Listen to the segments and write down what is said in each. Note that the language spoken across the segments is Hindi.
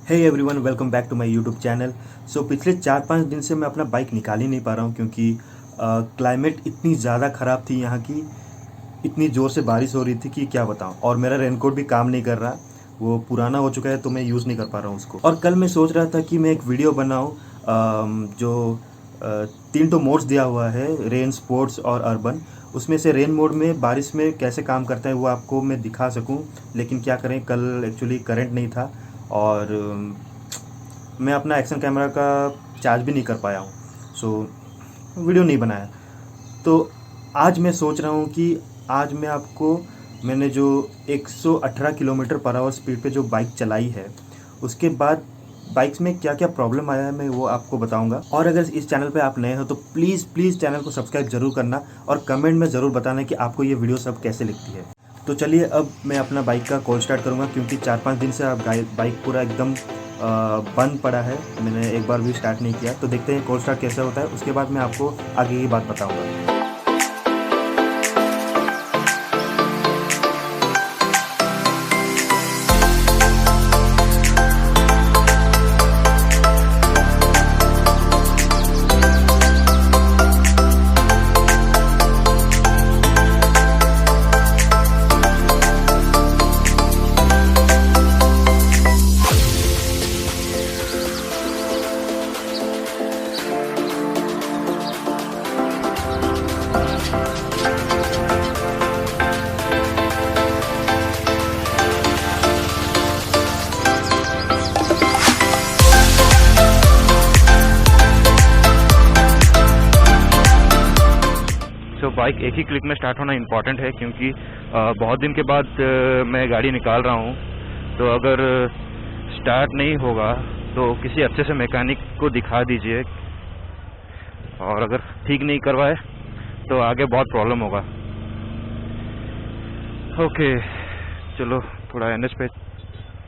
Hey everyone, welcome back to my YouTube channel. So पिछले 4-5 दिन से मैं अपना बाइक निकाल ही नहीं पा रहा हूँ क्योंकि क्लाइमेट इतनी ज़्यादा ख़राब थी यहाँ की। इतनी ज़ोर से बारिश हो रही थी कि क्या बताऊँ। और मेरा रेनकोट भी काम नहीं कर रहा, वो पुराना हो चुका है तो मैं यूज़ नहीं कर पा रहा हूँ उसको। और कल मैं सोच रहा था कि मैं एक वीडियो बनाऊँ जो 3 तो मोड्स दिया हुआ है, रेन, स्पोर्ट्स और अर्बन। उसमें से रेन मोड में बारिश में कैसे काम करता है वो आपको मैं दिखा सकूं। लेकिन क्या करें, कल एक्चुअली करंट नहीं था और मैं अपना एक्शन कैमरा का चार्ज भी नहीं कर पाया हूँ, सो वीडियो नहीं बनाया। तो आज मैं सोच रहा हूँ कि आज मैं आपको मैंने जो 118 किलोमीटर पर आवर स्पीड पे जो बाइक चलाई है, उसके बाद बाइक्स में क्या क्या प्रॉब्लम आया है मैं वो आपको बताऊंगा। और अगर इस चैनल पे आप नए हो तो प्लीज़ चैनल को सब्सक्राइब जरूर करना और कमेंट में ज़रूर बताना कि आपको ये वीडियो सब कैसे लगती है। तो चलिए अब मैं अपना बाइक का कॉल स्टार्ट करूँगा क्योंकि 4-5 दिन से अब बाइक पूरा एकदम बंद पड़ा है। मैंने एक बार भी स्टार्ट नहीं किया, तो देखते हैं कॉल स्टार्ट कैसे होता है। उसके बाद मैं आपको आगे की बात बताऊँगा। तो बाइक एक ही क्लिक में स्टार्ट होना इम्पॉर्टेंट है क्योंकि बहुत दिन के बाद मैं गाड़ी निकाल रहा हूँ। तो अगर स्टार्ट नहीं होगा तो किसी अच्छे से मैकेनिक को दिखा दीजिए, और अगर ठीक नहीं करवाए तो आगे बहुत प्रॉब्लम होगा। ओके, चलो थोड़ा एनएच पे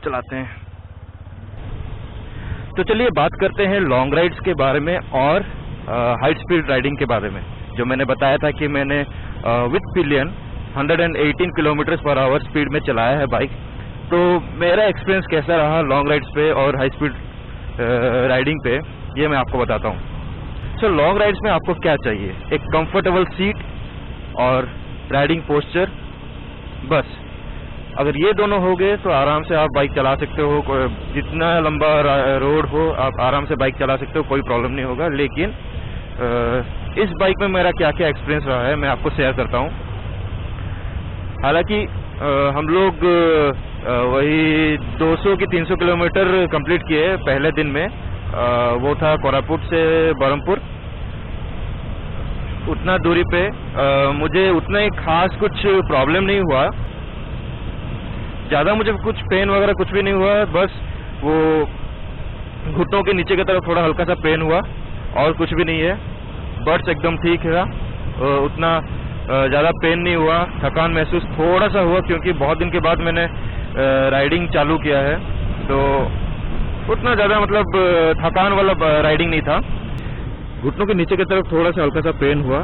चलाते हैं। तो चलिए बात करते हैं लॉन्ग राइड्स के बारे में और हाई स्पीड राइडिंग के बारे में। जो मैंने बताया था कि मैंने with pillion 118 kilometre per hour speed में चलाया है बाइक। तो मेरा एक्सपीरियंस कैसा रहा लॉन्ग राइड्स पे और हाई स्पीड राइडिंग पे, ये मैं आपको बताता हूँ। सो लॉन्ग राइड्स में आपको क्या चाहिए? एक कंफर्टेबल सीट और राइडिंग पोस्चर, बस। अगर ये दोनों हो गए तो आराम से आप बाइक चला सकते हो। जितना लंबा रोड हो आप आराम से बाइक चला सकते हो, कोई प्रॉब्लम नहीं होगा। लेकिन इस बाइक में मेरा क्या क्या एक्सपीरियंस रहा है मैं आपको शेयर करता हूँ। हालांकि हम लोग वही 200 की 300 किलोमीटर कंप्लीट किए पहले दिन में। वो था कोरापुट से बरहमपुर। उतना दूरी पे मुझे उतना ही खास कुछ प्रॉब्लम नहीं हुआ, ज़्यादा मुझे कुछ पेन वगैरह कुछ भी नहीं हुआ। बस वो घुटनों के नीचे की तरफ थोड़ा हल्का सा पेन हुआ और कुछ भी नहीं है। बर्ड्स एकदम ठीक है, उतना ज़्यादा पेन नहीं हुआ। थकान महसूस थोड़ा सा हुआ क्योंकि बहुत दिन के बाद मैंने राइडिंग चालू किया है, तो उतना ज़्यादा मतलब थकान वाला राइडिंग नहीं था। घुटनों के नीचे की तरफ थोड़ा सा हल्का सा पेन हुआ,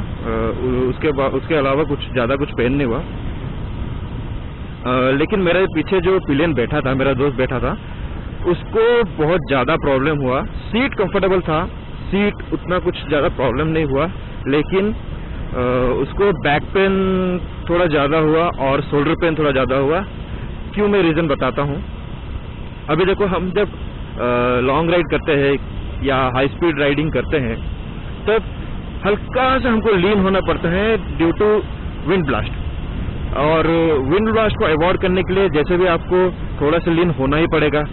उसके अलावा कुछ ज़्यादा कुछ पेन नहीं हुआ। लेकिन मेरे पीछे जो पिलियन बैठा था, मेरा दोस्त बैठा था, उसको बहुत ज़्यादा प्रॉब्लम हुआ। सीट कंफर्टेबल था, सीट उतना कुछ ज़्यादा प्रॉब्लम नहीं हुआ, लेकिन उसको बैक पेन थोड़ा ज़्यादा हुआ और शोल्डर पेन थोड़ा ज़्यादा हुआ। क्यों, मैं रीज़न बताता हूँ। अभी देखो, हम जब लॉन्ग राइड करते हैं या हाई स्पीड राइडिंग करते हैं तब हल्का सा हमको लीन होना पड़ता है ड्यू टू विंड ब्लास्ट। और विंड ब्लास्ट को अवॉइड करने के लिए जैसे भी आपको थोड़ा सा लीन होना ही पड़ेगा,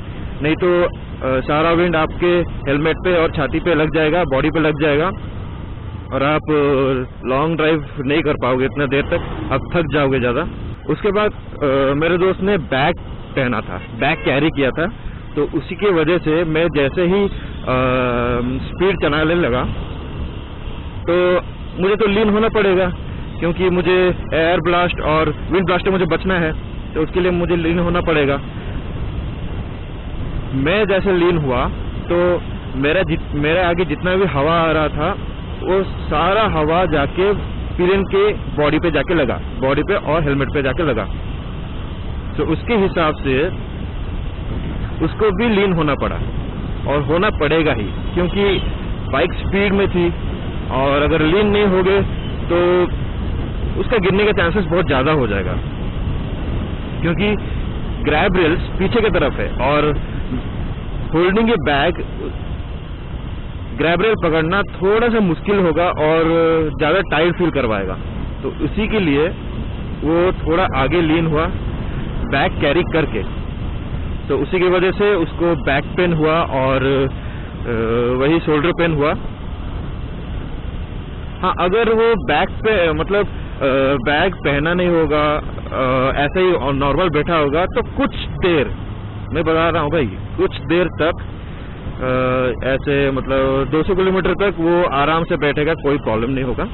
नहीं तो सारा विंड आपके हेलमेट पे और छाती पे लग जाएगा, बॉडी पे लग जाएगा और आप लॉन्ग ड्राइव नहीं कर पाओगे इतना देर तक, आप थक जाओगे ज़्यादा। उसके बाद मेरे दोस्त ने बैग पहना था, बैग कैरी किया था, तो उसी की वजह से मैं जैसे ही स्पीड चलाने लगा तो मुझे तो लीन होना पड़ेगा क्योंकि मुझे एयर ब्लास्ट और विंड ब्लास्ट से मुझे बचना है, तो उसके लिए मुझे लीन होना पड़ेगा। मैं जैसे लीन हुआ तो मेरे आगे जितना भी हवा आ रहा था वो सारा हवा जाके पिलियन के बॉडी पे जाके लगा, बॉडी पे और हेलमेट पे जाके लगा। तो उसके हिसाब से उसको भी लीन होना पड़ा, और होना पड़ेगा ही, क्योंकि बाइक स्पीड में थी, और अगर लीन नहीं हो गए तो उसका गिरने का चांसेस बहुत ज़्यादा हो जाएगा, क्योंकि ग्रैब रेल्स पीछे की तरफ है और होल्डिंग ए बैग, ग्रैब रेल पकड़ना थोड़ा सा मुश्किल होगा और ज़्यादा टाइट फील करवाएगा। तो उसी के लिए वो थोड़ा आगे लीन हुआ बैग कैरी करके, तो उसी की वजह से उसको बैक पेन हुआ और वही शोल्डर पेन हुआ। हाँ, अगर वो बैक पे मतलब बैग पहना नहीं होगा, ऐसे ही नॉर्मल बैठा होगा, तो कुछ देर, मैं बता रहा हूँ भाई, कुछ देर तक ऐसे मतलब 200 किलोमीटर तक वो आराम से बैठेगा, कोई प्रॉब्लम नहीं होगा।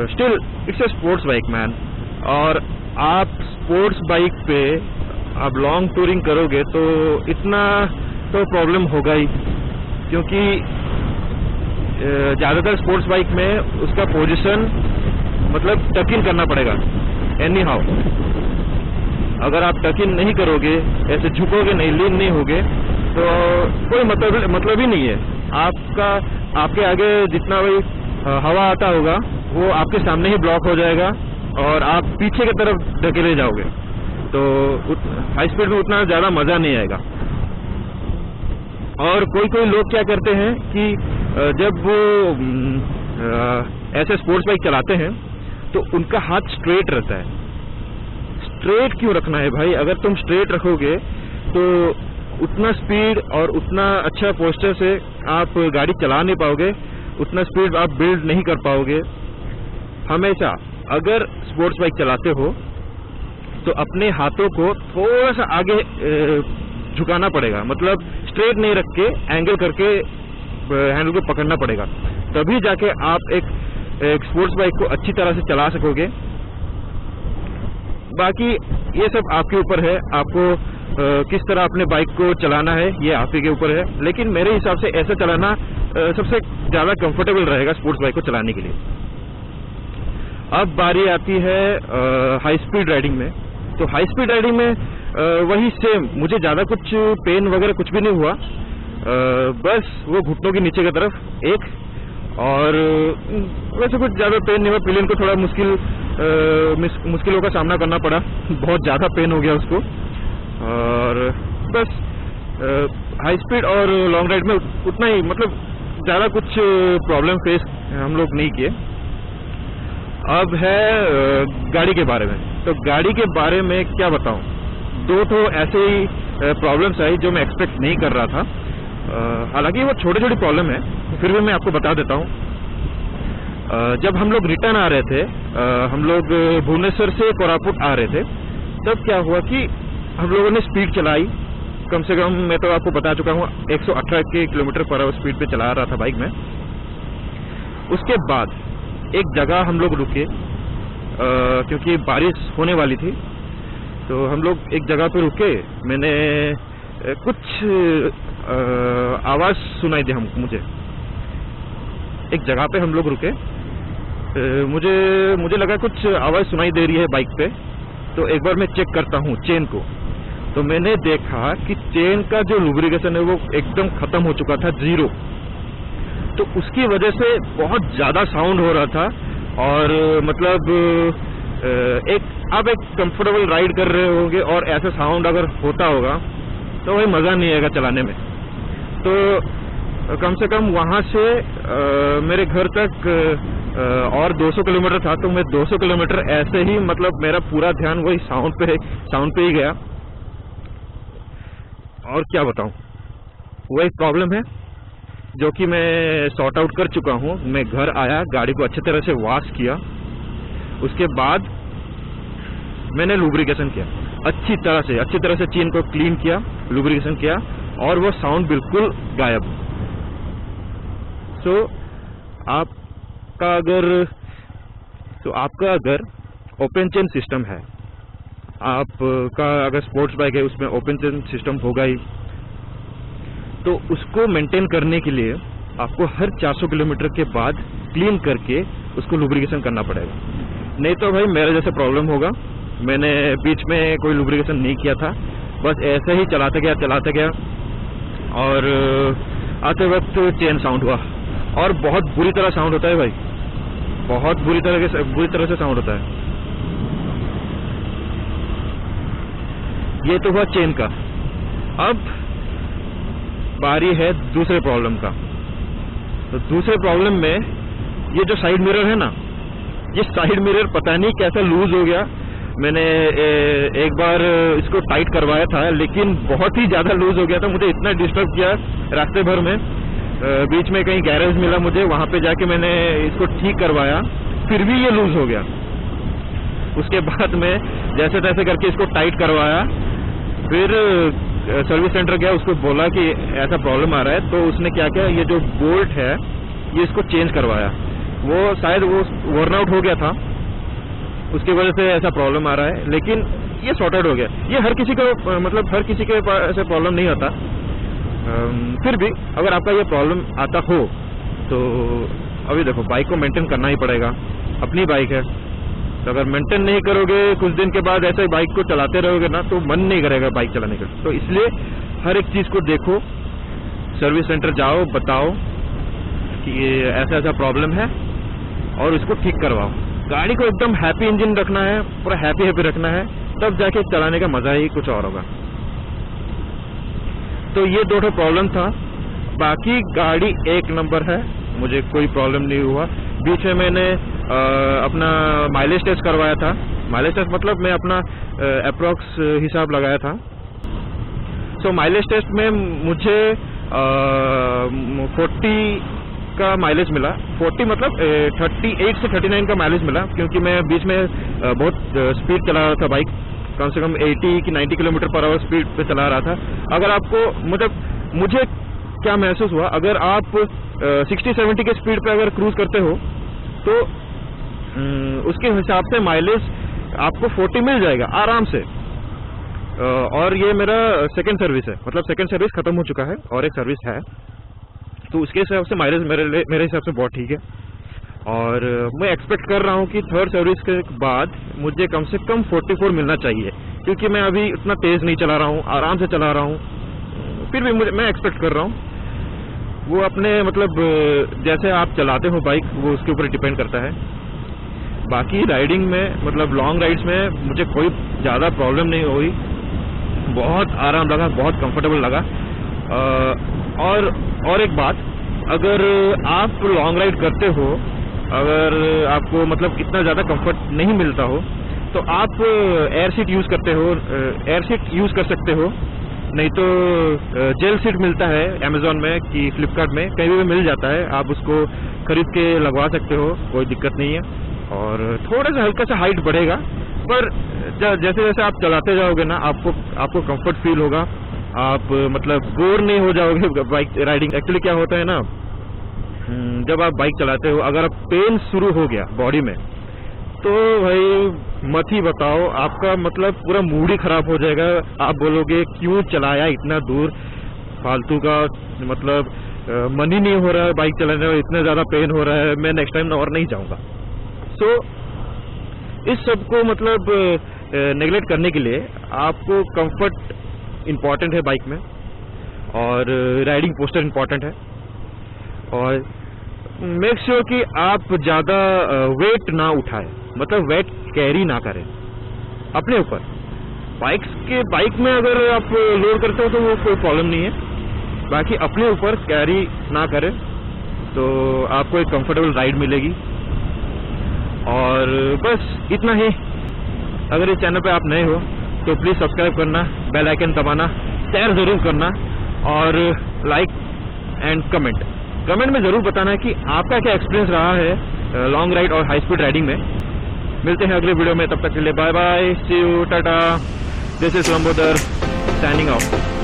Still it's a sports bike man, और आप स्पोर्ट्स बाइक पे आप लॉन्ग टूरिंग करोगे तो इतना तो प्रॉब्लम होगा ही, क्योंकि ज़्यादातर स्पोर्ट्स बाइक में उसका पोजीशन मतलब टक इन करना पड़ेगा एनी हाउ। अगर आप टक इन नहीं करोगे, ऐसे झुकोगे नहीं, लीन नहीं होगे, तो कोई मतलब ही नहीं है। आपके आगे जितना भी हवा आता होगा वो आपके सामने ही ब्लॉक हो जाएगा और आप पीछे की तरफ ढकेले जाओगे, तो हाई स्पीड में उतना ज़्यादा मज़ा नहीं आएगा। और कोई लोग क्या करते हैं कि जब वो ऐसे स्पोर्ट्स बाइक चलाते हैं तो उनका हाथ स्ट्रेट रहता है। स्ट्रेट क्यों रखना है भाई? अगर तुम स्ट्रेट रखोगे तो उतना स्पीड और उतना अच्छा पोस्चर से आप गाड़ी चला नहीं पाओगे, उतना स्पीड आप बिल्ड नहीं कर पाओगे। हमेशा अगर स्पोर्ट्स बाइक चलाते हो तो अपने हाथों को थोड़ा सा आगे झुकाना पड़ेगा, मतलब स्ट्रेट नहीं रख के एंगल करके हैंडल को पकड़ना पड़ेगा, तभी जाके आप एक स्पोर्ट्स बाइक को अच्छी तरह से चला सकोगे। बाकी ये सब आपके ऊपर है, आपको किस तरह अपने बाइक को चलाना है ये आप ही के ऊपर है, लेकिन मेरे हिसाब से ऐसा चलाना सबसे ज़्यादा कंफर्टेबल रहेगा स्पोर्ट्स बाइक को चलाने के लिए। अब बारी आती है हाई स्पीड राइडिंग में। तो हाई स्पीड राइडिंग में वही सेम, मुझे ज़्यादा कुछ पेन वगैरह कुछ भी नहीं हुआ, बस वो घुटनों के नीचे की तरफ एक, और वैसे कुछ ज़्यादा पेन नहीं हुआ। पिलियन को थोड़ा मुश्किलों का सामना करना पड़ा, बहुत ज़्यादा पेन हो गया उसको, और बस हाई स्पीड और लॉन्ग राइड में उतना ही, मतलब ज़्यादा कुछ प्रॉब्लम फेस हम लोग नहीं किए। अब है गाड़ी के बारे में। तो गाड़ी के बारे में क्या बताऊं, दो तो ऐसे ही प्रॉब्लम्स आई जो मैं एक्सपेक्ट नहीं कर रहा था। हालांकि वो छोटी छोटी प्रॉब्लम है, फिर भी मैं आपको बता देता हूं। जब हम लोग रिटर्न आ रहे थे, हम लोग भुवनेश्वर से कोरापुट आ रहे थे, तब क्या हुआ कि हम लोगों ने स्पीड चलाई, कम से कम मैं तो आपको बता चुका हूँ 118 किलोमीटर पर आवर स्पीड पे चला रहा था बाइक में। उसके बाद एक जगह हम लोग रुके, क्योंकि बारिश होने वाली थी, तो हम लोग एक जगह पे रुके। मैंने कुछ आवाज़ सुनाई दी मुझे। एक जगह पे हम लोग रुके, मुझे लगा कुछ आवाज़ सुनाई दे रही है बाइक पे, तो एक बार मैं चेक करता हूँ चेन को। तो मैंने देखा कि चेन का जो लुब्रिकेशन है वो एकदम ख़त्म हो चुका था, जीरो। तो उसकी वजह से बहुत ज़्यादा साउंड हो रहा था, और मतलब आप एक कंफर्टेबल राइड कर रहे होंगे और ऐसा साउंड अगर होता होगा तो वही मज़ा नहीं आएगा चलाने में। तो कम से कम वहाँ से मेरे घर तक और 200 किलोमीटर था, तो मैं 200 किलोमीटर ऐसे ही, मतलब मेरा पूरा ध्यान वही साउंड पे ही गया। और क्या बताऊं, वही प्रॉब्लम है जो कि मैं सॉर्ट आउट कर चुका हूं। मैं घर आया, गाड़ी को अच्छी तरह से वॉश किया, उसके बाद मैंने लुब्रिकेशन किया अच्छी तरह से चेन को क्लीन किया, लुब्रिकेशन किया, और वो साउंड बिल्कुल गायब। सो आपका अगर ओपन चेन सिस्टम है, आपका अगर स्पोर्ट्स बाइक है उसमें ओपन चेन सिस्टम होगा ही, तो उसको मेंटेन करने के लिए आपको हर 400 किलोमीटर के बाद क्लीन करके उसको लुब्रिकेशन करना पड़ेगा। नहीं तो भाई मेरे जैसे प्रॉब्लम होगा। मैंने बीच में कोई लुब्रिकेशन नहीं किया था, बस ऐसे ही चलाते गया और आते वक्त चेन साउंड हुआ, और बहुत बुरी तरह साउंड होता है भाई, बहुत बुरी तरह से साउंड होता है। ये तो हुआ चेन का। अब बारी है दूसरे प्रॉब्लम का। तो दूसरे प्रॉब्लम में ये जो साइड मिरर है ना, ये साइड मिरर पता नहीं कैसा लूज हो गया। मैंने एक बार इसको टाइट करवाया था, लेकिन बहुत ही ज्यादा लूज हो गया था। मुझे इतना डिस्टर्ब किया रास्ते भर में। बीच में कहीं गैरेज मिला मुझे, वहां पे जाके मैंने इसको ठीक करवाया, फिर भी ये लूज हो गया। उसके बाद में जैसे तैसे करके इसको टाइट करवाया, फिर सर्विस सेंटर गया, उसको बोला कि ऐसा प्रॉब्लम आ रहा है। तो उसने क्या किया, ये जो बोल्ट है ये इसको चेंज करवाया। वो शायद वो वर्न आउट हो गया था, उसकी वजह से ऐसा प्रॉब्लम आ रहा है, लेकिन ये सॉर्टेड हो गया। ये हर किसी को मतलब हर किसी के पास ऐसा प्रॉब्लम नहीं आता। फिर भी अगर आपका ये प्रॉब्लम आता हो तो अभी देखो, बाइक को मेंटेन करना ही पड़ेगा, अपनी बाइक है। तो अगर मेंटेन नहीं करोगे, कुछ दिन के बाद ऐसे बाइक को चलाते रहोगे ना, तो मन नहीं करेगा बाइक चलाने का। तो इसलिए हर एक चीज को देखो, सर्विस सेंटर जाओ, बताओ कि ये ऐसा प्रॉब्लम है और इसको ठीक करवाओ। गाड़ी को एकदम हैप्पी इंजन रखना है, पूरा हैप्पी रखना है, तब जाके चलाने का मजा ही कुछ और होगा। तो ये दो प्रॉब्लम था, बाकी गाड़ी एक नंबर है, मुझे कोई प्रॉब्लम नहीं हुआ। बीच में मैंने अपना माइलेज टेस्ट करवाया था। माइलेज टेस्ट मतलब मैं अपना अप्रॉक्स हिसाब लगाया था। सो माइलेज टेस्ट में मुझे 40 का माइलेज मिला। 40 मतलब 38 से 39 का माइलेज मिला, क्योंकि मैं बीच में बहुत स्पीड चला रहा था बाइक, कम से कम 80 की 90 किलोमीटर पर आवर स्पीड पे चला रहा था। अगर आपको मतलब मुझे क्या महसूस हुआ, अगर आप 60-70 के स्पीड पे अगर क्रूज करते हो तो उसके हिसाब से माइलेज आपको 40 मिल जाएगा आराम से। और ये मेरा सेकंड सर्विस है, मतलब सेकंड सर्विस खत्म हो चुका है और एक सर्विस है, तो उसके हिसाब से माइलेज मेरे हिसाब से बहुत ठीक है। और मैं एक्सपेक्ट कर रहा हूँ कि थर्ड सर्विस के बाद मुझे कम से कम 44 मिलना चाहिए, क्योंकि मैं अभी उतना तेज नहीं चला रहा हूँ, आराम से चला रहा हूँ। फिर भी मैं एक्सपेक्ट कर रहा हूँ। वो अपने मतलब जैसे आप चलाते हो बाइक, वो उसके ऊपर डिपेंड करता है। बाकी राइडिंग में मतलब लॉन्ग राइड्स में मुझे कोई ज़्यादा प्रॉब्लम नहीं हुई, बहुत आराम लगा, बहुत कंफर्टेबल लगा। और एक बात, अगर आप लॉन्ग राइड करते हो, अगर आपको मतलब इतना ज़्यादा कंफर्ट नहीं मिलता हो, तो आप एयर सीट यूज़ करते हो, एयर सीट यूज़ कर सकते हो। नहीं तो जेल सीट मिलता है अमेजोन में कि फ्लिपकार्ट में, कहीं भी मिल जाता है, आप उसको खरीद के लगवा सकते हो, कोई दिक्कत नहीं है। और थोड़ा सा हल्का सा हाइट बढ़ेगा, पर जैसे जैसे आप चलाते जाओगे ना, आपको कंफर्ट फील होगा, आप मतलब बोर नहीं हो जाओगे बाइक राइडिंग। एक्चुअली क्या होता है ना, जब आप बाइक चलाते हो, अगर पेन शुरू हो गया बॉडी में, तो भाई मत ही बताओ, आपका मतलब पूरा मूड ही खराब हो जाएगा। आप बोलोगे क्यों चलाया इतना दूर फालतू का, मतलब मन ही नहीं हो रहा है बाइक चलाने में, इतना ज़्यादा पेन हो रहा है, मैं नेक्स्ट टाइम और नहीं जाऊँगा। सो इस सब को मतलब नेगलेक्ट करने के लिए आपको कंफर्ट इम्पॉर्टेंट है बाइक में, और राइडिंग पोस्चर इम्पॉर्टेंट है। और मेक श्योर कि आप ज़्यादा वेट ना उठाएं, मतलब वेट कैरी ना करें अपने ऊपर। बाइक में अगर आप लोड करते हो तो वो कोई प्रॉब्लम नहीं है, बाकी अपने ऊपर कैरी ना करें तो आपको एक कंफर्टेबल राइड मिलेगी। और बस इतना ही। अगर इस चैनल पे आप नए हो तो प्लीज़ सब्सक्राइब करना, बेल आइकन दबाना, शेयर ज़रूर करना, और लाइक एंड कमेंट में ज़रूर बताना है कि आपका क्या एक्सपीरियंस रहा है लॉन्ग राइड और हाई स्पीड राइडिंग में। मिलते हैं अगले वीडियो में, तब तक के लिए bye bye, see you, tata. This is Lambodar signing of.